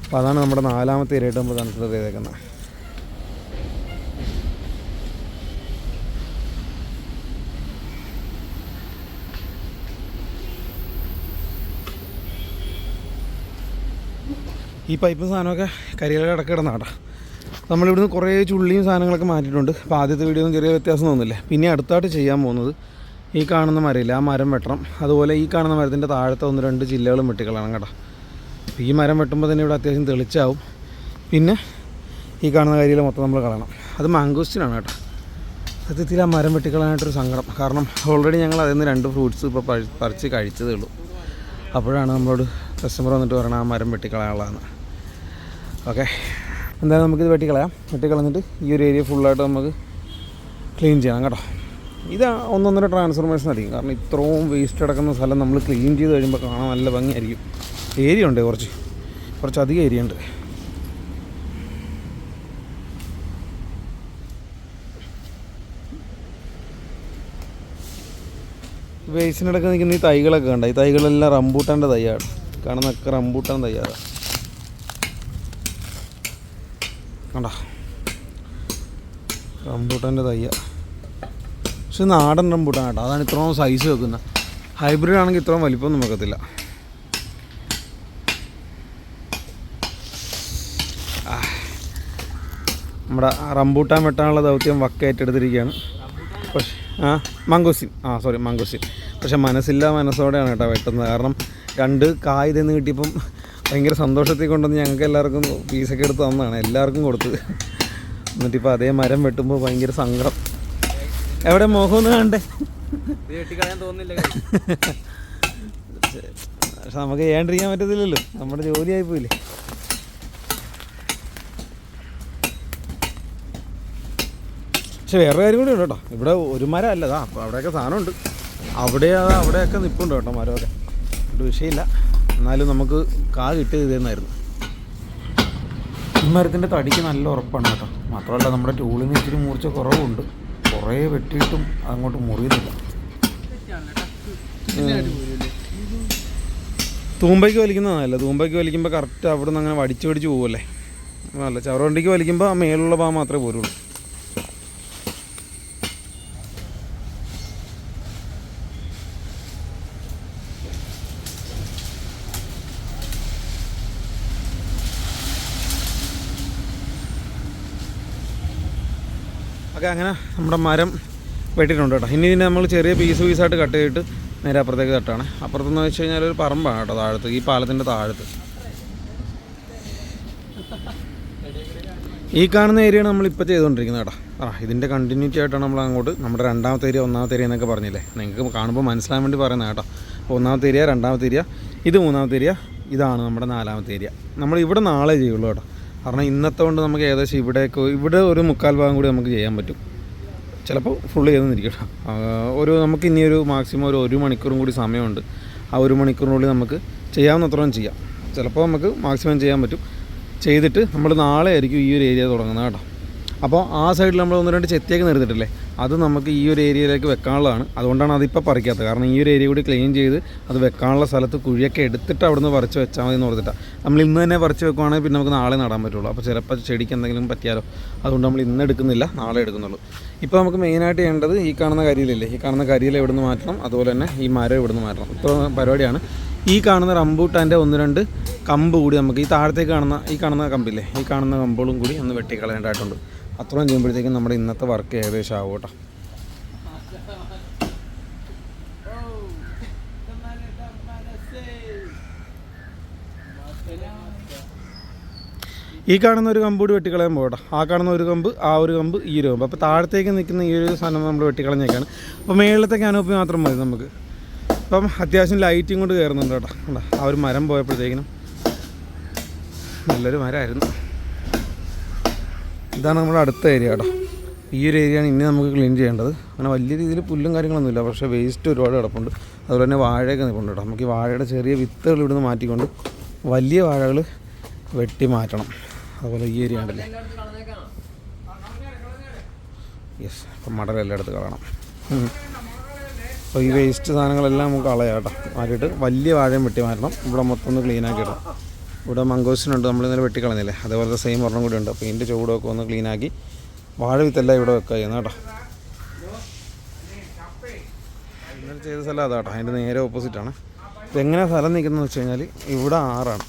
A: അപ്പോൾ അതാണ് നമ്മുടെ നാലാമത്തെ ഏരിയ ആയിട്ട് നമ്മൾ കൺസിഡർ ചെയ്തേക്കുന്നത്. ഈ പൈപ്പും സാധനമൊക്കെ കരിയില കിടക്കുന്ന കേട്ടോ. നമ്മളിവിടുന്ന് കുറേ ചുള്ളിയും സാധനങ്ങളൊക്കെ മാറ്റിയിട്ടുണ്ട്. അപ്പോൾ ആദ്യത്തെ വീഡിയോയും ചെറിയ വ്യത്യാസം തോന്നുന്നില്ലേ. പിന്നെ അടുത്തായിട്ട് ചെയ്യാൻ പോകുന്നത് ഈ കാണുന്ന മരമില്ല, ആ മരം വെട്ടണം. അതുപോലെ ഈ കാണുന്ന മരത്തിൻ്റെ താഴത്തെ 1-2 ചില്ലകളും വെട്ടിക്കളയണം കേട്ടോ. അപ്പോൾ ഈ മരം വെട്ടുമ്പോൾ തന്നെ ഇവിടെ അത്യാവശ്യം തെളിച്ചാവും. പിന്നെ ഈ കാണുന്ന കരിയില മൊത്തം നമ്മൾ കളയണം. അത് മാംഗോസ്റ്റിനാണ് കേട്ടോ. സത്യത്തിൽ ആ മരം വെട്ടിക്കളയാനായിട്ടൊരു സങ്കടം. കാരണം ഓൾറെഡി ഞങ്ങൾ അതിൽ നിന്ന് 2 ഫ്രൂട്ട്സ് ഇപ്പോൾ പറിച്ച് കഴിച്ചതേ ഉള്ളൂ. അപ്പോഴാണ് നമ്മളോട് കസ്റ്റമർ വന്നിട്ട് പറയണം ആ മരം വെട്ടിക്കളയാനുള്ളതാണ്. ഓക്കെ, എന്തായാലും നമുക്കിത് വെട്ടിക്കളഞ്ഞിട്ട് ഈ ഒരു ഏരിയ ഫുള്ളായിട്ട് നമുക്ക് ക്ലീൻ ചെയ്യണം കേട്ടോ. ഇത് 1-1.5 ട്രാൻസ്ഫോർമേഷൻ ആയിരിക്കും. കാരണം ഇത്രയും വേസ്റ്റ് കിടക്കുന്ന സ്ഥലം നമ്മൾ ക്ലീൻ ചെയ്ത് കഴിയുമ്പോൾ കാണാൻ നല്ല ഭംഗിയായിരിക്കും. ഏരിയ ഉണ്ട്, കുറച്ചധികം ഏരിയ ഉണ്ട്. വേസ്റ്റിനിടയ്ക്ക് നിൽക്കുന്ന ഈ തൈകളൊക്കെ കണ്ട, ഈ തൈകളെല്ലാം റംബൂട്ടാൻ്റെ തൈയാണ്. കാണുന്നൊക്കെ റംബൂട്ടാൻ തൈയാണ്. കണ്ട, റംബൂട്ടാൻ്റെ തയ്യ. പക്ഷെ നാടൻ റംബൂട്ടാൻ കേട്ടോ, അതാണ് ഇത്രയും സൈസ് വെക്കുന്നത്. ഹൈബ്രിഡ് ആണെങ്കിൽ ഇത്രയും വലിപ്പമൊന്നും വെക്കത്തില്ല. നമ്മുടെ റംബൂട്ടാൻ വെട്ടാനുള്ള ദൗത്യം വക്ക ഏറ്റെടുത്തിരിക്കുകയാണ്. പക്ഷേ മംഗോസിൻ മംഗോസിൻ. പക്ഷെ മനസ്സോടെയാണ് കേട്ടോ വെട്ടുന്നത്. കാരണം 2 കായ് ഇതെന്ന് കിട്ടിയപ്പം ഭയങ്കര സന്തോഷത്തിൽ കൊണ്ടുവന്ന് ഞങ്ങൾക്ക് എല്ലാവർക്കും പീസൊക്കെ എടുത്ത് തന്നതാണ്, എല്ലാവർക്കും കൊടുത്തത്. എന്നിട്ടിപ്പോൾ അതേ മരം വെട്ടുമ്പോൾ ഭയങ്കര സങ്കടം. എവിടെ മോഹമൊന്നും കണ്ടേ? പക്ഷെ നമുക്ക് ചെയ്യാണ്ടിരിക്കാൻ പറ്റത്തില്ലല്ലോ, നമ്മുടെ ജോലിയായി പോയില്ലേ. പക്ഷെ വേറെ കാര്യം കൂടി ഉണ്ട് കേട്ടോ. ഇവിടെ ഒരു മരം അല്ലതാ, അപ്പോൾ അവിടെയൊക്കെ സാധനമുണ്ട്. അവിടെയൊക്കെ നിൽപ്പുണ്ട് കേട്ടോ മരമൊക്കെ. ഒരു വിഷയമില്ല. എന്നാലും നമുക്ക് കിട്ടിയത് ഇതെന്നായിരുന്നു. ഈ മരത്തിൻ്റെ തടിക്ക് നല്ല ഉറപ്പാണ് കേട്ടോ. മാത്രമല്ല നമ്മുടെ ടൂളിന് ഇച്ചിരി മൂർച്ച കുറവുണ്ട്. കുറേ വെട്ടിയിട്ടും അങ്ങോട്ട് മുറിയുന്നില്ല. തൂമ്പയ്ക്ക് വലിക്കുന്നതല്ല. തൂമ്പയ്ക്ക് വലിക്കുമ്പോൾ കറക്റ്റ് അവിടെ നിന്ന് അങ്ങനെ വടിച്ച് പോകുമല്ലേ. അല്ല, ചവറുവണ്ടിക്ക് വലിക്കുമ്പോൾ ആ മേലുള്ള ഭാഗം മാത്രമേ പോരുള്ളൂ. ഒക്കെ അങ്ങനെ നമ്മുടെ മരം വെട്ടിയിട്ടുണ്ട് കേട്ടോ. ഇനി ഇതിനെ നമ്മൾ ചെറിയ പീസായിട്ട് കട്ട് ചെയ്തിട്ട് നേരെ അപ്പുറത്തേക്ക് തട്ടാണ്. അപ്പുറത്തെന്ന് വെച്ച് കഴിഞ്ഞാൽ ഒരു പറമ്പാണ് കേട്ടോ, താഴത്ത്, ഈ പാലത്തിൻ്റെ താഴത്ത്. ഈ കാണുന്ന ഏരിയയാണ് നമ്മളിപ്പോൾ ചെയ്തുകൊണ്ടിരിക്കുന്നത് കേട്ടോ. ഇതിൻ്റെ കണ്ടിന്യൂറ്റി ആയിട്ടാണ് നമ്മൾ അങ്ങോട്ട് നമ്മുടെ 2ാമത്തെ ഏരിയ 1ാമത്തെ ഏരിയ എന്നൊക്കെ പറഞ്ഞില്ലേ. നിങ്ങൾക്ക് കാണുമ്പോൾ മനസ്സിലാൻ വേണ്ടി പറയുന്നത് കേട്ടോ. 1ാമത്തെ ഏരിയ, 2ാമത്തെ ഏരിയ, ഇത് 3ാമത്തെ ഏരിയ, ഇതാണ് നമ്മുടെ 4ാമത്തെ ഏരിയ. നമ്മൾ ഇവിടെ നാളെ ചെയ്യുള്ളൂ കേട്ടോ. കാരണം ഇന്നത്തെ കൊണ്ട് നമുക്ക് ഏകദേശം ഇവിടെ ഒരു 3/4 ഭാഗം കൂടി നമുക്ക് ചെയ്യാൻ പറ്റും. ചിലപ്പോൾ ഫുള്ള് ചെയ്തെന്നിരിക്കട്ടോ. നമുക്ക് ഇനിയൊരു മാക്സിമം ഒരു 1 മണിക്കൂറും കൂടി സമയമുണ്ട്. ആ 1 മണിക്കൂറിനുള്ളിൽ നമുക്ക് ചെയ്യാവുന്നത്രയും ചെയ്യാം. ചിലപ്പോൾ നമുക്ക് മാക്സിമം ചെയ്യാൻ പറ്റും. ചെയ്തിട്ട് നമ്മൾ നാളെ ആയിരിക്കും ഈ ഒരു ഏരിയ തുടങ്ങുന്നത് കേട്ടോ. അപ്പോൾ ആ സൈഡിൽ നമ്മൾ 1-2 ചെത്തിയൊക്കെ നിർത്തിയിട്ടില്ലേ, അത് നമുക്ക് ഈ ഒരു ഏരിയയിലേക്ക് വെക്കാനുള്ളതാണ്. അതുകൊണ്ടാണ് അതിപ്പോൾ പറിക്കാത്തത്. കാരണം ഈ ഒരു ഏരിയ കൂടി ക്ലീൻ ചെയ്ത് അത് വെക്കാനുള്ള സ്ഥലത്ത് കുഴിയൊക്കെ എടുത്തിട്ട് അവിടെ നിന്ന് പറിച്ച് വെച്ചാൽ മതി എന്ന് ഓർത്തിട്ടാണ്. നമ്മൾ ഇന്ന് തന്നെ പറിച്ച് വെക്കുവാണെങ്കിൽ പിന്നെ നമുക്ക് നാളെ നടാൻ പറ്റുള്ളൂ. അപ്പോൾ ചിലപ്പോൾ ചെടിക്ക് എന്തെങ്കിലും പറ്റിയാലോ, അതുകൊണ്ട് നമ്മൾ ഇന്ന് എടുക്കുന്നില്ല, നാളെ എടുക്കുന്നുള്ളൂ. ഇപ്പോൾ നമുക്ക് മെയിനായിട്ട് ചെയ്യേണ്ടത് ഈ കാണുന്ന കരിയിലില്ലേ, ഈ കാണുന്ന കരിയില ഇവിടെ നിന്ന് മാറ്റണം. അതുപോലെ തന്നെ ഈ മരം ഇവിടെ നിന്ന് മാറ്റണം. ഇത്ര പരിപാടിയാണ്. ഈ കാണുന്ന റംബൂട്ടാൻ്റെ 1-2 കമ്പ് കൂടി നമുക്ക് ഈ താഴത്തേക്ക് ഈ കാണുന്ന കമ്പില്ലേ, ഈ കാണുന്ന കമ്പുകളും കൂടി ഒന്ന് വെട്ടിക്കളയേണ്ടതായിട്ടുണ്ട്. അത്രയും ചെയ്യുമ്പോഴത്തേക്കും നമ്മുടെ ഇന്നത്തെ വർക്ക് ഏകദേശം ആവും കേട്ടോ. ഈ കാണുന്ന ഒരു കമ്പ് കൂടി വെട്ടിക്കളയാൻ പോകട്ടെ. ആ കാണുന്ന ഒരു കമ്പ്, ആ ഒരു കമ്പ്, ഈ ഒരു കമ്പ്. അപ്പോൾ താഴത്തേക്ക് നിൽക്കുന്ന ഈ ഒരു സാധനം നമ്മൾ വെട്ടിക്കളഞ്ഞേക്കാണ്. അപ്പോൾ മേളിലത്തെ കാനോപ്പി മാത്രം മതി നമുക്ക്. അപ്പം അത്യാവശ്യം ലൈറ്റും കൊണ്ട് കയറുന്നുണ്ട് കേട്ടോ. ആ ഒരു മരം പോയപ്പോഴത്തേക്കിനും നല്ലൊരു മരമായിരുന്നു. ഇതാണ് നമ്മുടെ അടുത്ത ഏരിയ കേട്ടോ. ഈ ഒരു ഏരിയയാണ് ഇനി നമുക്ക് ക്ലീൻ ചെയ്യേണ്ടത്. അങ്ങനെ വലിയ രീതിയിൽ പുല്ലും കാര്യങ്ങളൊന്നുമില്ല, പക്ഷേ വേസ്റ്റ് ഒരുപാട് കിടപ്പുണ്ട്. അതുപോലെ തന്നെ വാഴയൊക്കെ നിൽപ്പുണ്ട് കേട്ടോ. നമുക്ക് ഈ വാഴയുടെ ചെറിയ വിത്തുകൾ ഇവിടുന്ന് മാറ്റിക്കൊണ്ട് വലിയ വാഴകൾ വെട്ടി മാറ്റണം. അതുപോലെ ഈ ഏരിയ ഉണ്ടല്ലേ, യെസ്, അപ്പം മടലെല്ലാം എടുത്ത് കളയണം. അപ്പോൾ ഈ വേസ്റ്റ് സാധനങ്ങളെല്ലാം നമുക്ക് കളയാം കേട്ടോ. മാറ്റിയിട്ട് വലിയ വാഴയും വെട്ടി മാറ്റണം. ഇവിടെ മൊത്തം ഒന്ന് ക്ലീനാക്കി ഇടാം. ഇവിടെ മംഗോസിനുണ്ട്, നമ്മൾ ഇന്നലെ വെട്ടിക്കളഞ്ഞില്ലേ, അതേപോലത്തെ സെയിം ഒരെണ്ണം കൂടി ഉണ്ട്. അപ്പോൾ ഇതിൻ്റെ ചുവടൊക്കെ ഒന്ന് ക്ലീനാക്കി വാഴ വിത്തെല്ലാം ഇവിടെ വെക്കുക ചെയ്യുന്നത് കേട്ടോ. ഇന്നലെ ചെയ്ത സ്ഥലം അതാ കേട്ടോ, അതിൻ്റെ നേരെ ഓപ്പോസിറ്റാണ്. ഇതെങ്ങനെ സ്ഥലം നിൽക്കുന്നതെന്ന് വെച്ച് കഴിഞ്ഞാൽ ഇവിടെ 6ആണ്.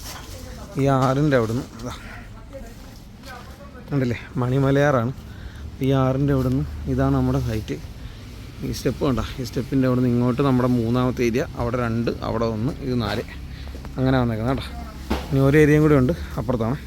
A: ഈ 6ൻ്റെ അവിടുന്ന് ഉണ്ടല്ലേ, മണിമലയാറാണ്. ഈ 6ൻ്റെ അവിടുന്ന് ഇതാണ് നമ്മുടെ സൈറ്റ്. ഈ സ്റ്റെപ്പ് കണ്ടോ, ഈ സ്റ്റെപ്പിൻ്റെ അവിടെ നിന്ന് ഇങ്ങോട്ട് നമ്മുടെ 3ാമത്തെ ഏരിയ, അവിടെ 2, അവിടെ 1, ഇത് 4, അങ്ങനെ വന്നേക്കുന്നത് കേട്ടോ. ഇനി ഒരു ഏരിയയും കൂടി ഉണ്ട് അപ്പുറത്താണ്.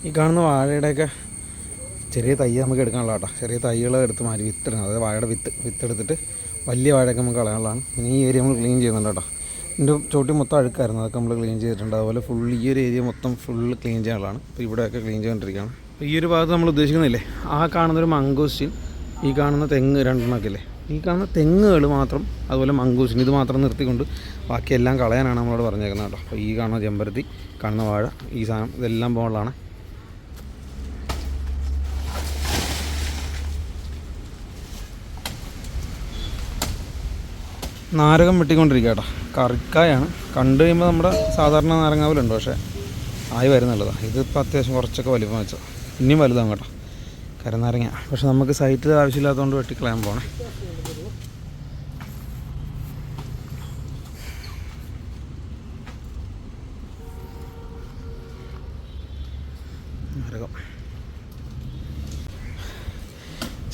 A: ഈ കാണുന്ന വാഴയുടെയൊക്കെ ചെറിയ തൈ നമുക്ക് എടുക്കാനുള്ള കേട്ടോ. ചെറിയ തൈകൾ എടുത്ത് മാറ്റി വിത്തിടണം. അതായത് വാഴയുടെ വിത്തെടുത്തിട്ട് വലിയ വാഴയൊക്കെ നമുക്ക് കളയാനുള്ളതാണ്. പിന്നെ ഈ ഏരിയ നമ്മൾ ക്ലീൻ ചെയ്യുന്നുണ്ട് കേട്ടോ. ഇതിൻ്റെ ചോട്ടി മൊത്തം അഴുക്കായിരുന്നു, അതൊക്കെ നമ്മൾ ക്ലീൻ ചെയ്തിട്ടുണ്ട്. അതുപോലെ ഈ ഒരു ഏരിയ മൊത്തം ഫുള്ള് ക്ലീൻ ചെയ്യാനുള്ളതാണ്. അപ്പോൾ ഇവിടെയൊക്കെ ക്ലീൻ ചെയ്തുകൊണ്ടിരിക്കുകയാണ്. അപ്പോൾ ഈ ഒരു ഭാഗത്ത് നമ്മൾ ഉദ്ദേശിക്കുന്നില്ലേ, ആ കാണുന്നൊരു മംഗോസ്റ്റിൻ, ഈ കാണുന്ന തെങ്ങ് രണ്ടെണ്ണമൊക്കെ ഇല്ലേ, ഈ കാണുന്ന തെങ്ങുകൾ മാത്രം, അതുപോലെ മംഗൂസിന് ഇത് മാത്രം നിർത്തിക്കൊണ്ട് ബാക്കിയെല്ലാം കളയാനാണ് നമ്മളോട് പറഞ്ഞേക്കുന്നത് കേട്ടോ. അപ്പോൾ ഈ കാണുന്ന ചെമ്പരത്തി, കാണുന്ന വാഴ, ഈ സാധനം ഇതെല്ലാം പോകാനുള്ളതാണ്. നാരകം വെട്ടിക്കൊണ്ടിരിക്കുക കേട്ടോ. കറിക്കായാണ്, കണ്ടു കഴിയുമ്പോൾ നമ്മുടെ സാധാരണ നാരങ്ങാവലുണ്ട്, പക്ഷേ ആയി വരുന്നുള്ളതാണ്. ഇതിപ്പോൾ അത്യാവശ്യം കുറച്ചൊക്കെ വലിപ്പം വെച്ചോ, ഇനിയും വലുതാകും കേട്ടോ കരനാരങ്ങ. പക്ഷെ നമുക്ക് സൈറ്റിൽ ആവശ്യമില്ലാത്തതുകൊണ്ട് വെട്ടിക്കളയാൻ പോകണേ.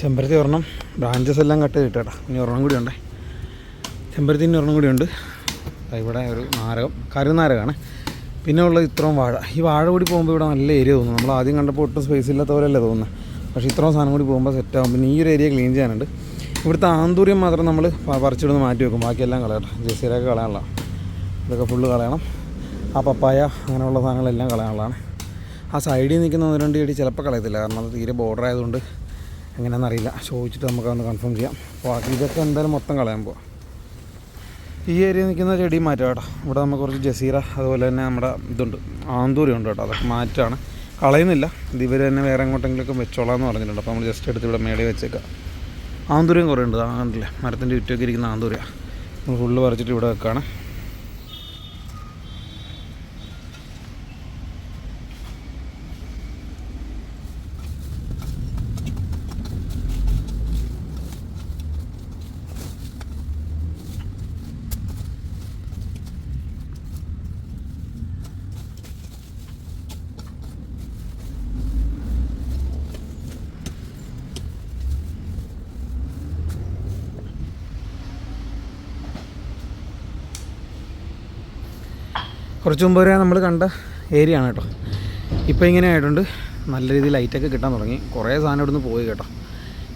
A: ചെമ്പരത്തി ഒരെണ്ണം ബ്രാഞ്ചസ് എല്ലാം കട്ട് ചെയ്തിട്ടാ. ഇനി ഒരെണ്ണം കൂടി ഉണ്ടേ, ചെമ്പരത്തി ഇനി ഒരെണ്ണം കൂടി ഉണ്ട്. ഇവിടെ ഒരു നാരകം, കരുനാരകമാണ്. പിന്നെ ഉള്ളത് ഇത്രയും വാഴ. ഈ വാഴ കൂടി പോകുമ്പോൾ ഇവിടെ നല്ല ഏരിയ തോന്നുന്നു. നമ്മൾ ആദ്യം കണ്ടപ്പോൾ ഒട്ടും സ്പേസ് ഇല്ലാത്ത പോലെയല്ലേ തോന്നുന്നത്, പക്ഷേ ഇത്രയും സാധനം കൂടി പോകുമ്പോൾ സെറ്റാകും. പിന്നെ ഈ ഒരു ഏരിയ ക്ലീൻ ചെയ്യാനുണ്ട്. ഇവിടുത്തെ ആന്തൂര്യം മാത്രം നമ്മൾ പറിച്ചിടുന്ന് മാറ്റി വെക്കും, ബാക്കിയെല്ലാം കളയട്ടെ. ജെസീരൊക്കെ കളയാനുള്ള, ഇതൊക്കെ ഫുള്ള് കളയണം. ആ പപ്പായ അങ്ങനെയുള്ള സാധനങ്ങളെല്ലാം കളയാനുള്ളതാണ്. ആ സൈഡിൽ നിൽക്കുന്ന 1-2 ചെടി ചിലപ്പോൾ കളയത്തില്ല, കാരണം അത് തീരെ ബോർഡർ ആയതുകൊണ്ട് എങ്ങനെയാണെന്നറിയില്ല. ചോദിച്ചിട്ട് നമുക്കതൊന്ന് കൺഫേം ചെയ്യാം. ബാക്കി ഇതൊക്കെ എന്തായാലും മൊത്തം കളയാൻ പോവാം. ഈ ഏരിയ നിൽക്കുന്ന ചെടി മാറ്റാം കേട്ടോ. ഇവിടെ നമുക്ക് കുറച്ച് ജസീറ, അതുപോലെ തന്നെ നമ്മുടെ ഇതുണ്ട്, ആന്തൂര്യം ഉണ്ട് കേട്ടോ. അതൊക്കെ മാറ്റാണ്, കളയുന്നില്ല. ഇത് ഇവർ തന്നെ വേറെ എങ്ങോട്ടെങ്കിലൊക്കെ വെച്ചോളാമെന്ന് പറഞ്ഞിട്ടുണ്ട്. അപ്പോൾ നമ്മൾ ജസ്റ്റ് എടുത്ത് ഇവിടെ മേടെ വെച്ചേക്കാം. ആന്തൂര്യം കുറേ ഉണ്ട്, ആണ്ടില്ലേ, മരത്തിൻ്റെ ചുറ്റൊക്കെ ഇരിക്കുന്ന ആന്തൂര്യം നമ്മൾ ഫുള്ള് പറിച്ചിട്ട് ഇവിടെ വെക്കുകയാണ്. കുറച്ച് മുമ്പ് വരെ നമ്മൾ കണ്ട ഏരിയ ആണ് കേട്ടോ. ഇപ്പോൾ ഇങ്ങനെ ആയിട്ടുണ്ട്, നല്ല രീതിയിൽ ലൈറ്റൊക്കെ കിട്ടാൻ തുടങ്ങി. കുറേ സാധനം ഇവിടുന്ന് പോയി കേട്ടോ.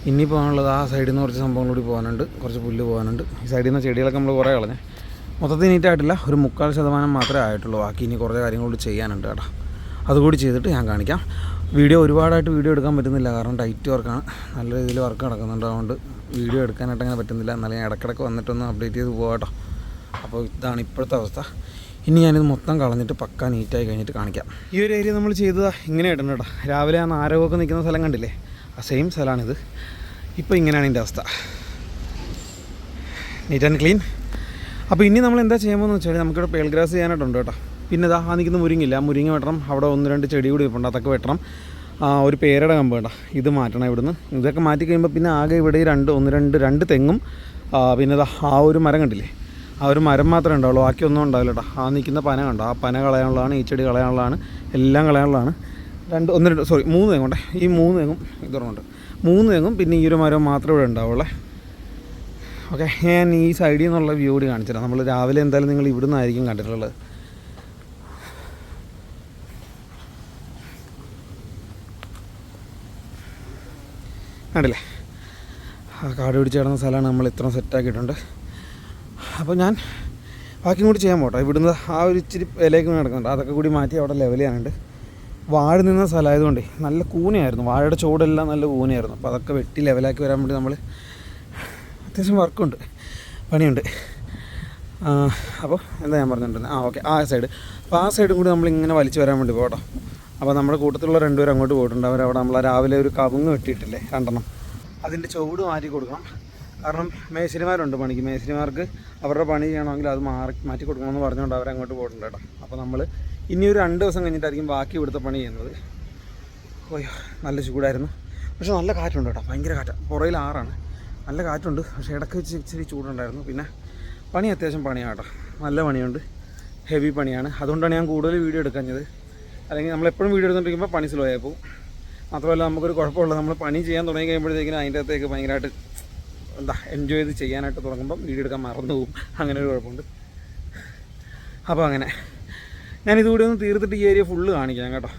A: ഇനി പോകാനുള്ളത് ആ സൈഡിൽ നിന്ന് കുറച്ച് സംഭവങ്ങൾ കൂടി പോകാനുണ്ട്, കുറച്ച് പുല്ല് പോകാനുണ്ട്. ഈ സൈഡിൽ നിന്ന് ചെടികളൊക്കെ നമ്മൾ കുറേ കളഞ്ഞേ. മൊത്തത്തിൽ നീറ്റായിട്ടില്ല, ഒരു 3/4% മാത്രമേ ആയിട്ടുള്ളൂ. ബാക്കി ഇനി കുറേ കാര്യങ്ങൾ ചെയ്യാനുണ്ട് കേട്ടോ. അതുകൂടി ചെയ്തിട്ട് ഞാൻ കാണിക്കാം. ഒരുപാടായിട്ട് വീഡിയോ എടുക്കാൻ പറ്റുന്നില്ല, കാരണം ടൈറ്റ് വർക്കാണ്, നല്ല രീതിയിൽ വർക്ക് നടക്കുന്നുണ്ട്. അതുകൊണ്ട് വീഡിയോ എടുക്കാനായിട്ട് അങ്ങനെ പറ്റുന്നില്ല. എന്നാലും ഞാൻ ഇടയ്ക്കിടയ്ക്ക് വന്നിട്ടൊന്ന് അപ്ഡേറ്റ് ചെയ്ത് പോകാം കേട്ടോ. അപ്പോൾ ഇതാണ് ഇപ്പോഴത്തെ അവസ്ഥ. ഇനി ഞാനിത് മൊത്തം കളഞ്ഞിട്ട് പക്ക നീറ്റായി കഴിഞ്ഞിട്ട് കാണിക്കാം. ഈ ഒരു ഏരിയ നമ്മൾ ചെയ്തതാ ഇങ്ങനെ ഇടണം കേട്ടോ. രാവിലെ ആ നാരകമൊക്കെ നിൽക്കുന്ന സ്ഥലം കണ്ടില്ലേ, ആ സെയിം സ്ഥലമാണിത്. ഇപ്പോൾ ഇങ്ങനെയാണ് ഇതിൻ്റെ അവസ്ഥ, നീറ്റ് ആൻഡ് ക്ലീൻ. അപ്പോൾ ഇനി നമ്മൾ എന്താ ചെയ്യാമെന്ന് വെച്ചാൽ നമുക്കിവിടെ പേൾ ഗ്രാസ് ചെയ്യാനായിട്ടുണ്ട് കേട്ടോ. പിന്നെ ഇതാ ആ നിൽക്കുന്ന മുരിങ്ങില്ല, ആ മുരിങ്ങ വെട്ടണം. അവിടെ 1-2 ചെടി കൂടി വെപ്പുണ്ട്, അതൊക്കെ വെട്ടണം. ഒരു പേരയുടെ കമ്പ് കേട്ടോ, ഇത് മാറ്റണം ഇവിടുന്ന്. ഇതൊക്കെ മാറ്റി കഴിയുമ്പോൾ പിന്നെ ആകെ ഇവിടെ 2 തെങ്ങും പിന്നെ ആ ഒരു മരം കണ്ടില്ലേ, ആ ഒരു മരം മാത്രമേ ഉണ്ടാവുള്ളൂ, ബാക്കിയൊന്നും ഉണ്ടാവില്ല കേട്ടോ. ആ നിൽക്കുന്ന പന കണ്ടോ, ആ പന കളയാനുള്ളതാണ്, ഈ ചെടി കളയാനുള്ളതാണ്, എല്ലാം കളയാനുള്ളതാണ്. 3 തെങ്ങുണ്ട്. ഈ 3 തെങ്ങും ഇതുണ്ട്, 3 തെങ്ങും പിന്നെ ഈ ഒരു മരം മാത്രമേ ഇവിടെ ഉണ്ടാവുള്ളൂ. ഓക്കെ, ഞാൻ ഈ സൈഡിൽ നിന്നുള്ള വ്യൂ കൂടി കാണിച്ചിട്ടാണ്. നമ്മൾ രാവിലെ എന്തായാലും നിങ്ങൾ ഇവിടെ നിന്നായിരിക്കും കണ്ടിട്ടുള്ളത്. കണ്ടില്ലേ, ആ കാട് പിടിച്ച് കിടന്ന സ്ഥലമാണ്, നമ്മൾ ഇത്ര സെറ്റാക്കിയിട്ടുണ്ട്. അപ്പോൾ ഞാൻ ബാക്കിയും കൂടി ചെയ്യാൻ പോട്ടെ. ഇവിടുന്ന് ആ ഒരു ഇച്ചിരി ഇലയൊക്കെ നടക്കുന്നുണ്ട്, അതൊക്കെ കൂടി മാറ്റി അവിടെ ലെവൽ ചെയ്യാനുണ്ട്. വാഴ നിന്ന സ്ഥലമായതുകൊണ്ട് നല്ല കൂനയായിരുന്നു, വാഴയുടെ ചൂടെല്ലാം നല്ല കൂനയായിരുന്നു. അപ്പോൾ അതൊക്കെ വെട്ടി ലെവലാക്കി വരാൻ വേണ്ടി നമ്മൾ അത്യാവശ്യം വർക്കുണ്ട്, പണിയുണ്ട്. അപ്പോൾ എന്താ ഞാൻ പറഞ്ഞിട്ടുണ്ട്, ഓക്കെ, ആ സൈഡ്. അപ്പോൾ ആ സൈഡും കൂടി നമ്മളിങ്ങനെ വലിച്ചു വരാൻ വേണ്ടി പോകട്ടോ. അപ്പോൾ നമ്മുടെ കൂട്ടത്തിലുള്ള 2 പേർ അങ്ങോട്ട് പോയിട്ടുണ്ട്. അവരവിടെ നമ്മൾ രാവിലെ ഒരു കവുങ്ങ് വെട്ടിയിട്ടില്ലേ 2 അതിൻ്റെ ചുവട് മാറ്റി കൊടുക്കണം. കാരണം മേശരിമാരുണ്ട് പണിക്ക്, മേശരിമാർക്ക് അവരുടെ പണി ചെയ്യണമെങ്കിൽ അത് മാറ്റി കൊടുക്കണമെന്ന് പറഞ്ഞുകൊണ്ട് അവരങ്ങോട്ട് പോയിട്ടുണ്ട് കേട്ടോ. അപ്പോൾ നമ്മൾ ഇനി ഒരു 2 ദിവസം കഴിഞ്ഞിട്ടായിരിക്കും ബാക്കി ഇവിടുത്തെ പണി ചെയ്യുന്നത്. ഓയ്യോ, നല്ല ചൂടായിരുന്നു, പക്ഷെ നല്ല കാറ്റുണ്ട് കേട്ടോ, ഭയങ്കര കാറ്റാണ്. പുറയിൽ 6ആണ്, നല്ല കാറ്റുണ്ട്, പക്ഷേ ഇടയ്ക്ക് ഇച്ചിരി ചൂടുണ്ടായിരുന്നു. പിന്നെ പണി അത്യാവശ്യം പണിയാണ് കേട്ടോ, നല്ല പണിയുണ്ട്, ഹെവി പണിയാണ്. അതുകൊണ്ടാണ് ഞാൻ കൂടുതൽ വീഡിയോ എടുക്കാഞ്ഞത്. അല്ലെങ്കിൽ നമ്മളെപ്പോഴും വീഡിയോ എടുത്തുകൊണ്ടിരിക്കുമ്പോൾ പണി സ്ലോ ആയി പോകും. മാത്രമല്ല നമുക്കൊരു കുഴപ്പമുള്ളത്, നമ്മൾ പണി ചെയ്യാൻ തുടങ്ങി കഴിയുമ്പോഴത്തേക്കിനും അതിൻ്റെ അകത്തേക്ക് ഭയങ്കരമായിട്ട് എൻജോയ് ചെയ്ത് ചെയ്യാനായിട്ട് തുടങ്ങുമ്പം വീഡിയോ എടുക്കാൻ മറന്നു പോകും, അങ്ങനെ ഒരു കുഴപ്പമുണ്ട്. അപ്പോൾ അങ്ങനെ ഞാനിതുകൂടി ഒന്ന് തീർത്തിട്ട് ഈ ഏരിയ ഫുള്ള് കാണിക്കാം കേട്ടോ.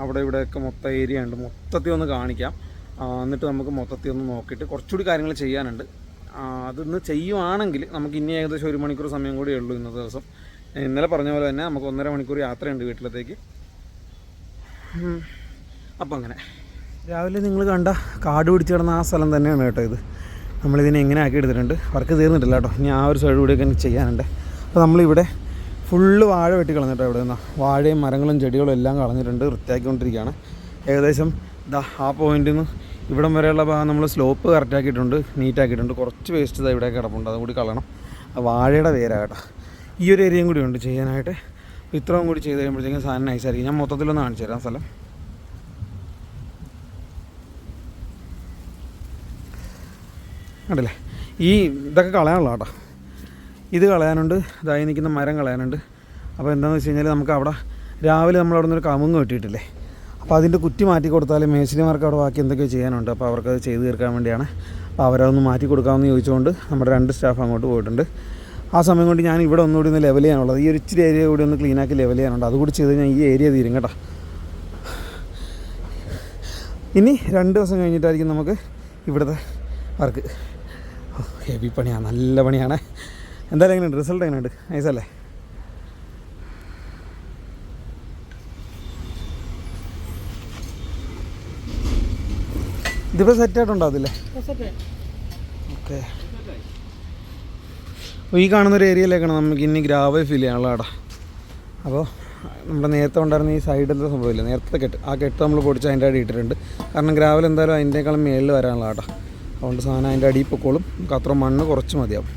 A: അവിടെ ഇവിടെയൊക്കെ മൊത്തം ഏരിയ ഉണ്ട്. മൊത്തത്തിൽ ഒന്ന് കാണിക്കാം. എന്നിട്ട് നമുക്ക് മൊത്തത്തിൽ ഒന്ന് നോക്കിയിട്ട് കുറച്ചുകൂടി കാര്യങ്ങൾ ചെയ്യാനുണ്ട്. അതൊന്ന് ചെയ്യുവാണെങ്കിൽ നമുക്ക് ഇനി ഏകദേശം 1 മണിക്കൂർ സമയം കൂടിയേ ഉള്ളൂ ഇന്നത്തെ ദിവസം. ഇന്നലെ പറഞ്ഞ പോലെ തന്നെ നമുക്ക് 1.5 മണിക്കൂർ യാത്രയുണ്ട് വീട്ടിലത്തേക്ക്. അപ്പം അങ്ങനെ രാവിലെ നിങ്ങൾ കണ്ട കാട് പിടിച്ച് കിടന്ന ആ സ്ഥലം തന്നെയാണ് കേട്ടോ ഇത്. നമ്മളിതിനെ എങ്ങനെ ആക്കി എടുത്തിട്ടുണ്ട്. വർക്ക് തീർന്നിട്ടില്ല കേട്ടോ. ഇനി ആ ഒരു സൈഡ് കൂടിയൊക്കെ എനിക്ക് ചെയ്യാനുണ്ട്. അപ്പോൾ നമ്മളിവിടെ ഫുള്ള് വാഴ വെട്ടി കളഞ്ഞിട്ടോ. ഇവിടെ നിന്നാണ് വാഴയും മരങ്ങളും ചെടികളും എല്ലാം കളഞ്ഞിട്ടുണ്ട്, വൃത്തിയാക്കിക്കൊണ്ടിരിക്കുകയാണ്. ഏകദേശം ആ പോയിന്റിൽ നിന്ന് ഇവിടം വരെയുള്ള ഭാഗം നമ്മൾ സ്ലോപ്പ് കറക്റ്റാക്കിയിട്ടുണ്ട്, നീറ്റാക്കിയിട്ടുണ്ട്. കുറച്ച് വേസ്റ്റ് ഇതാ ഇവിടെ കിടപ്പുണ്ട്, അതും കൂടി കളയണം. വാഴയുടെ വേരാ കേട്ടോ. ഈ ഒരു ഏരിയയും കൂടി ഉണ്ട് ചെയ്യാനായിട്ട്. ഇത്രയും കൂടി ചെയ്ത് കഴിയുമ്പോഴത്തേക്കും സാധനം നൈസായിരിക്കും. ഞാൻ മൊത്തത്തിലൊന്ന് കാണിച്ചു തരാം സ്ഥലം. കണ്ടില്ലേ, ഈ ഇതൊക്കെ കളയാനുള്ള കേട്ടോ. ഇത് കളയാനുണ്ട്, ഇതായി നിൽക്കുന്ന മരം കളയാനുണ്ട്. അപ്പോൾ എന്താണെന്ന് വെച്ച് കഴിഞ്ഞാൽ നമുക്ക് അവിടെ രാവിലെ നമ്മളവിടെ നിന്നൊരു കമുങ്ങ് വെട്ടിയിട്ടില്ലേ, അപ്പോൾ അതിൻ്റെ കുറ്റി മാറ്റി കൊടുത്താൽ മേശിരിമാർക്ക് അവിടെ ബാക്കി എന്തൊക്കെയോ ചെയ്യാനുണ്ട്. അപ്പോൾ അവർക്കത് ചെയ്ത് തീർക്കാൻ വേണ്ടിയാണ്. അപ്പോൾ അവരതൊന്ന് മാറ്റി കൊടുക്കാമെന്ന് ചോദിച്ചുകൊണ്ട് നമ്മുടെ 2 സ്റ്റാഫ് അങ്ങോട്ട് പോയിട്ടുണ്ട്. ആ സമയം കൊണ്ട് ഞാൻ ഇവിടെ ഒന്നുകൂടി ഒന്ന് ലെവൽ ചെയ്യാനുള്ളത്, ഈ ഒരു ഇച്ചിരി ഏരിയ കൂടി ഒന്ന് ക്ലീനാക്കി ലെവൽ ചെയ്യാനുണ്ട്. അതുകൂടി ചെയ്ത് കഴിഞ്ഞാൽ ഈ ഏരിയ തീരും കേട്ടോ. ഇനി 2 ദിവസം കഴിഞ്ഞിട്ടായിരിക്കും നമുക്ക് ഇവിടുത്തെ വർക്ക്. ഹെവി പണിയാണ്, നല്ല പണിയാണ്. എന്തായാലും എങ്ങനെയുണ്ട് റിസൾട്ട്? എങ്ങനെയുണ്ട്? നൈസല്ലേ? ഇതിപ്പോൾ സെറ്റായിട്ടുണ്ടോ അതില്ലേ? ഓക്കെ. അപ്പോൾ ഈ കാണുന്നൊരു ഏരിയയിലേക്കാണ് നമുക്ക് ഇനി ഗ്രാവൽ ഫിൽ ചെയ്യാനുള്ള ഇടം. അപ്പോൾ നമ്മുടെ നേരത്തെ ഉണ്ടായിരുന്ന ഈ സൈഡിലത്തെ സംഭവമില്ല, നേരത്തെ കെട്ട്, ആ കെട്ട് നമ്മൾ പൊടിച്ച് അതിൻ്റെ അടി ഇട്ടിട്ടുണ്ട്. കാരണം ഗ്രാവൽ എന്തായാലും അതിൻ്റെക്കാളും മേളിൽ വരാനുള്ള കേട്ടോ. അതുകൊണ്ട് സാധനം അതിൻ്റെ അടിയിൽ പൊക്കോളും. നമുക്ക് അത്ര മണ്ണ് കുറച്ച് മതിയാവും.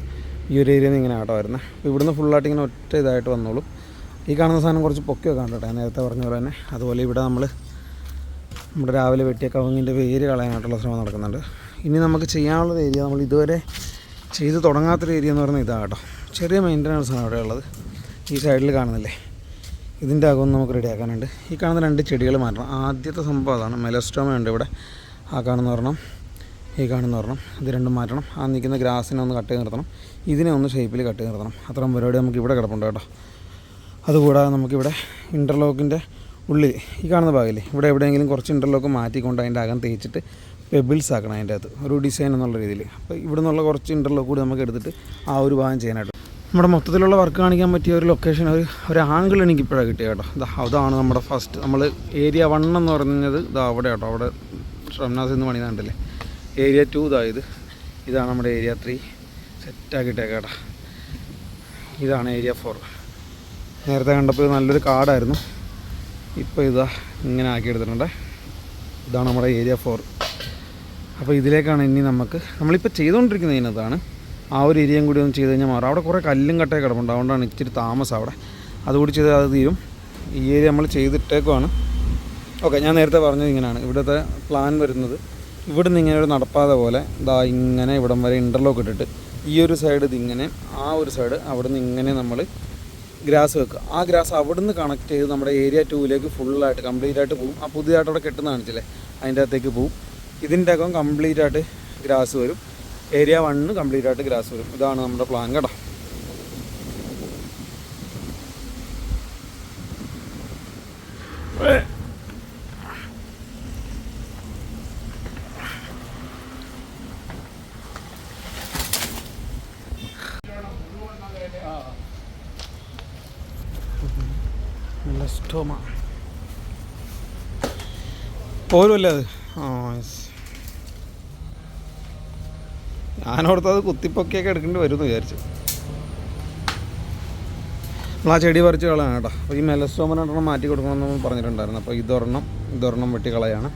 A: ഈ ഒരു ഏരിയയിൽ നിന്ന് ഇങ്ങനെ ആട്ടോ വരുന്നത്. അപ്പോൾ ഇവിടുന്ന് ഫുള്ളായിട്ട് ഇങ്ങനെ ഒറ്റ ഇതായിട്ട് വന്നോളും. ഈ കാണുന്ന സാധനം കുറച്ച് പൊക്കിയൊക്കെ കണ്ടോട്ടെ, നേരത്തെ പറഞ്ഞ പോലെ തന്നെ. അതുപോലെ ഇവിടെ നമ്മുടെ രാവിലെ വെട്ടിയ കവുങ്ങിൻ്റെ വേര് കളയാനായിട്ടുള്ള ശ്രമം നടക്കുന്നുണ്ട്. ഇനി നമുക്ക് ചെയ്യാനുള്ളൊരു ഏരിയ, നമ്മൾ ഇതുവരെ ചെയ്ത് തുടങ്ങാത്തൊരു ഏരിയ എന്ന് പറയുന്നത് ഇതാണ് കേട്ടോ. ചെറിയ മെയിൻ്റനൻസാണ് അവിടെ ഉള്ളത്. ഈ സൈഡിൽ കാണുന്നില്ലേ, ഇതിൻ്റെ അകമൊന്നും നമുക്ക് റെഡിയാക്കാനുണ്ട്. ഈ കാണുന്ന 2 ചെടികൾ മാറ്റണം. ആദ്യത്തെ സംഭവം അതാണ്. മെലസ്റ്റോമ ഉണ്ട് ഇവിടെ, ആ കാണുന്ന ഒരെണ്ണം, ഈ കാണുന്ന ഒരെണ്ണം. ഇത് 2 മാറ്റണം. ആ നിൽക്കുന്ന ഗ്രാസിനെ ഒന്ന് കട്ട് ചെയ്ത് നിർത്തണം, ഇതിനെ ഒന്ന് ഷേപ്പിൽ കട്ട് ചെയ്ത് നിർത്തണം. അത്രയും പരിപാടി നമുക്ക് ഇവിടെ കിടപ്പുണ്ട് കേട്ടോ. അതുകൂടാതെ നമുക്കിവിടെ ഇൻ്റർലോക്കിൻ്റെ ഉള്ളിൽ ഈ കാണുന്ന ഭാഗമില്ലേ, ഇവിടെ എവിടെയെങ്കിലും കുറച്ച് ഇൻ്റർലോക്ക് മാറ്റിക്കൊണ്ട് അതിൻ്റെ അകം തേച്ചിട്ട് പെബിൾസ് ആക്കണം അതിൻ്റെ അകത്ത് ഒരു ഡിസൈൻ എന്നുള്ള രീതിയിൽ. അപ്പോൾ ഇവിടെ നിന്നുള്ള കുറച്ച് ഇൻ്റർലോക്ക് കൂടി നമുക്ക് എടുത്തിട്ട് ആ ഒരു ഭാഗം ചെയ്യാനായിട്ട് നമ്മുടെ മൊത്തത്തിലുള്ള വർക്ക് കാണിക്കാൻ പറ്റിയ ഒരു ലൊക്കേഷൻ, ഒരു ആംഗിൾ എനിക്കിപ്പോഴാണ് കിട്ടിയത് കേട്ടോ. അതാണ് നമ്മുടെ ഫസ്റ്റ് നമ്മൾ ഏരിയ 1 എന്ന് പറഞ്ഞത് അവിടെ കേട്ടോ. അവിടെ ഷംനാസ് എന്ന് പണിതാണ്ടല്ലേ. ഏരിയ 2 ഇതാണ് നമ്മുടെ ഏരിയ 3 സെറ്റാക്കിയിട്ടേക്കാം കേട്ടോ. ഇതാണ് ഏരിയ 4. നേരത്തെ കണ്ടപ്പോൾ നല്ലൊരു കാടായിരുന്നു, ഇപ്പോൾ ഇങ്ങനെ ആക്കിയെടുത്തിട്ടുണ്ട്. ഇതാണ് നമ്മുടെ ഏരിയ 4. അപ്പോൾ ഇതിലേക്കാണ് ഇനി നമ്മളിപ്പോൾ ചെയ്തുകൊണ്ടിരിക്കുന്നത് ഇതിനകത്താണ്. ആ ഒരു ഏരിയയും കൂടി ഒന്ന് ചെയ്ത് കഴിഞ്ഞാൽ മാറും. അവിടെ കുറേ കല്ലും കട്ടയൊക്കെ കിടപ്പുണ്ട്, അതുകൊണ്ടാണ് ഇച്ചിരി താമസം അവിടെ. അതുകൂടി ചെയ്ത് അത് തീരും. ഈ ഏരിയ നമ്മൾ ചെയ്തിട്ടേക്കുവാണ്. ഓക്കെ, ഞാൻ നേരത്തെ പറഞ്ഞത് ഇങ്ങനെയാണ് ഇവിടുത്തെ പ്ലാൻ വരുന്നത്. ഇവിടുന്ന് ഇങ്ങനെ ഒരു നടപ്പാത പോലെ ഇങ്ങനെ ഇവിടം വരെ ഇൻ്റർലോക്ക് ഇട്ടിട്ട് ഈ ഒരു സൈഡ് ഇതിങ്ങനെ, ആ ഒരു സൈഡ് അവിടുന്ന് ഇങ്ങനെ നമ്മൾ ഗ്രാസ് വെക്കുക. ആ ഗ്രാസ് അവിടുന്ന് കണക്ട് ചെയ്ത് നമ്മുടെ ഏരിയ 2ലേക്ക് ഫുള്ളായിട്ട് കംപ്ലീറ്റ് ആയിട്ട് പോകും. ആ പുതിയതായിട്ട് അവിടെ കെട്ടുന്ന കാണിച്ചില്ലേ, അതിൻ്റെ അകത്തേക്ക് പോകും. ഇതിൻ്റെ അകം കംപ്ലീറ്റ് ആയിട്ട് ഗ്രാസ് വരും. ഏരിയ 1 കംപ്ലീറ്റ് ആയിട്ട് ഗ്രാസ് വരും. ഇതാണ് നമ്മുടെ പ്ലാൻ കേട്ടോ. പോലുമല്ലേ അത്? ഞാനോടത്തത് കുത്തിപ്പൊക്കിയൊക്കെ എടുക്കേണ്ടി വരുമെന്ന് വിചാരിച്ചു. നമ്മൾ ആ ചെടി പറിച്ച് കളയാണ് കേട്ടോ. അപ്പോൾ ഈ മെലസ്റ്റോമനെണ്ണം മാറ്റി കൊടുക്കണമെന്ന് പറഞ്ഞിട്ടുണ്ടായിരുന്നു. അപ്പോൾ ഇതൊരെണ്ണം വെട്ടി കളയാണ്.